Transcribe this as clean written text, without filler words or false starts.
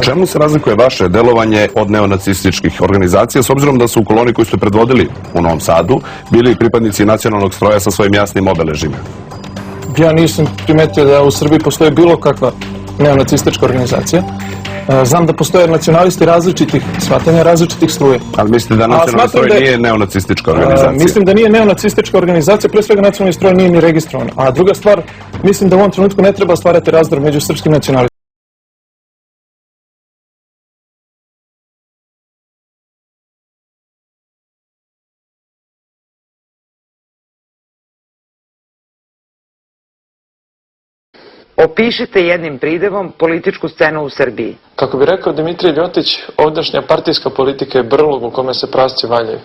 U čemu se razlikuje vaše delovanje od neonacističkih organizacija, s obzirom da su u koloni koju ste predvodili u Novom Sadu bili pripadnici nacionalnog stroja sa svojim jasnim obeležima? Ja nisam primetio da u Srbiji postoji bilo kakva neonacistička organizacija. Znam da postoje nacionalisti različitih shvatanja, različitih struje. Ali mislite da nacionalni stroj nije neonacistička organizacija? Mislim da nije neonacistička organizacija, pre svega nacionalni stroj nije ni registrovan. A druga stvar, mislim da u ovom trenutku ne treba stvarati razdor među srpskim nacionalistima. Opišite jednim pridevom političku scenu u Srbiji. Kako bi rekao Dimitrija Љотиć, ovdašnja partijska politika je brlog u kome se prasci valjaju.